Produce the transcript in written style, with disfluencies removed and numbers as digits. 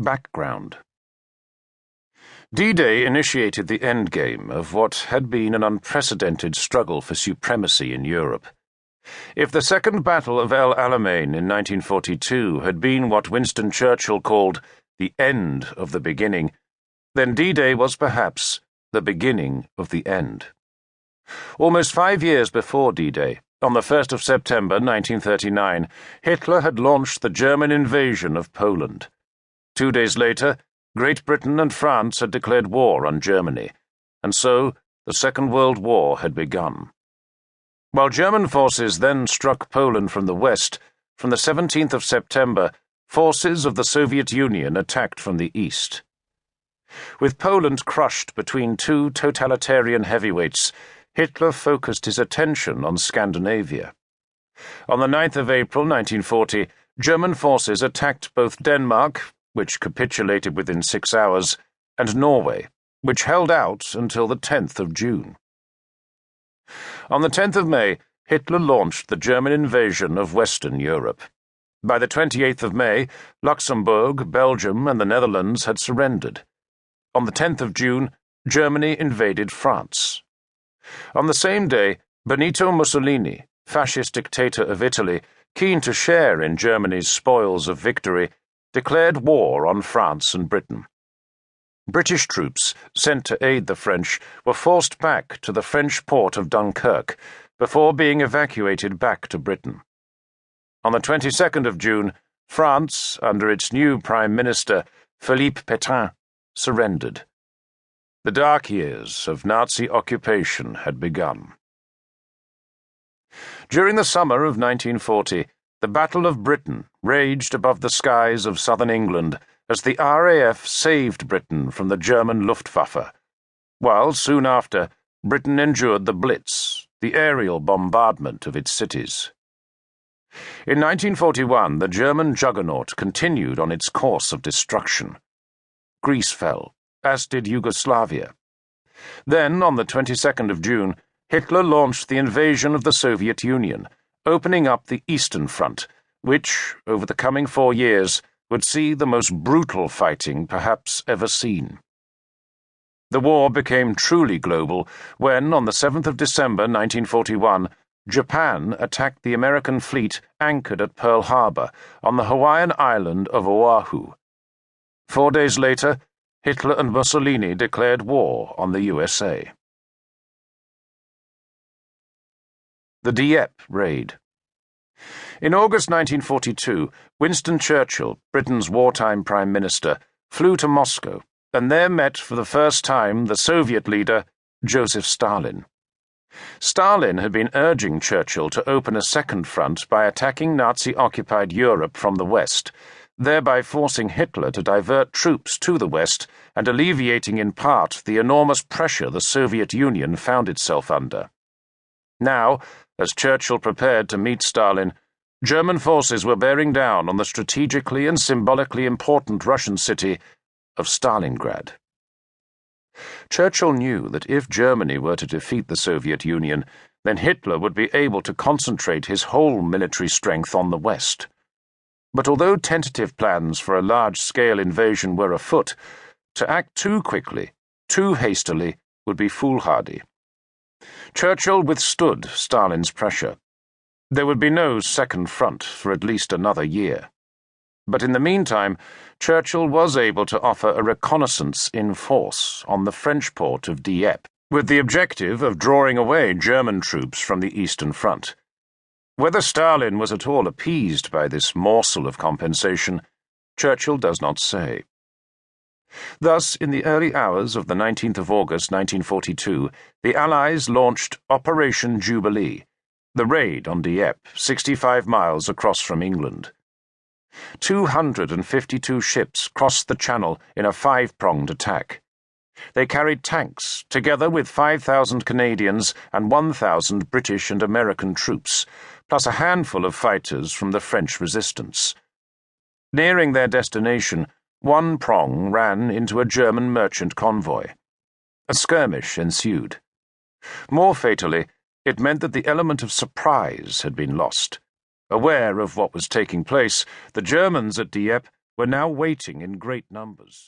Background. D-Day initiated the endgame of what had been an unprecedented struggle for supremacy in Europe. If the Second Battle of El Alamein in 1942 had been what Winston Churchill called the end of the beginning, then D-Day was perhaps the beginning of the end. Almost 5 years before D-Day, on the 1st of September 1939, Hitler had launched the German invasion of Poland. 2 days later, Great Britain and France had declared war on Germany, and so the Second World War had begun. While German forces then struck Poland from the west, from the 17th of September, forces of the Soviet Union attacked from the east. With Poland crushed between two totalitarian heavyweights, Hitler focused his attention on Scandinavia. On the 9th of April 1940, German forces attacked both Denmark, which capitulated within 6 hours, and Norway, which held out until the 10th of June. On the 10th of May, Hitler launched the German invasion of Western Europe. By the 28th of May, Luxembourg, Belgium, and the Netherlands had surrendered. On the 10th of June, Germany invaded France. On the same day, Benito Mussolini, fascist dictator of Italy, keen to share in Germany's spoils of victory, declared war on France and Britain. British troops, sent to aid the French, were forced back to the French port of Dunkirk before being evacuated back to Britain. On the 22nd of June, France, under its new Prime Minister, Philippe Pétain, surrendered. The dark years of Nazi occupation had begun. During the summer of 1940, the Battle of Britain raged above the skies of southern England as the RAF saved Britain from the German Luftwaffe, while soon after, Britain endured the Blitz, the aerial bombardment of its cities. In 1941, the German juggernaut continued on its course of destruction. Greece fell, as did Yugoslavia. Then, on the 22nd of June, Hitler launched the invasion of the Soviet Union, opening up the Eastern Front, which, over the coming 4 years, would see the most brutal fighting perhaps ever seen. The war became truly global when, on the 7th of December 1941, Japan attacked the American fleet anchored at Pearl Harbor on the Hawaiian island of Oahu. 4 days later, Hitler and Mussolini declared war on the USA. The Dieppe Raid. In August 1942, Winston Churchill, Britain's wartime Prime Minister, flew to Moscow and there met for the first time the Soviet leader, Joseph Stalin. Stalin had been urging Churchill to open a second front by attacking Nazi-occupied Europe from the west, thereby forcing Hitler to divert troops to the west and alleviating in part the enormous pressure the Soviet Union found itself under. Now, as Churchill prepared to meet Stalin, German forces were bearing down on the strategically and symbolically important Russian city of Stalingrad. Churchill knew that if Germany were to defeat the Soviet Union, then Hitler would be able to concentrate his whole military strength on the west. But although tentative plans for a large-scale invasion were afoot, to act too quickly, too hastily, would be foolhardy. Churchill withstood Stalin's pressure. There would be no second front for at least another year. But in the meantime, Churchill was able to offer a reconnaissance in force on the French port of Dieppe, with the objective of drawing away German troops from the Eastern Front. Whether Stalin was at all appeased by this morsel of compensation, Churchill does not say. Thus, in the early hours of the 19th of August 1942, the Allies launched Operation Jubilee, the raid on Dieppe, 65 miles across from England. 252 ships crossed the Channel in a 5-pronged attack. They carried tanks, together with 5,000 Canadians and 1,000 British and American troops, plus a handful of fighters from the French resistance. Nearing their destination, one prong ran into a German merchant convoy. A skirmish ensued. More fatally, it meant that the element of surprise had been lost. Aware of what was taking place, the Germans at Dieppe were now waiting in great numbers.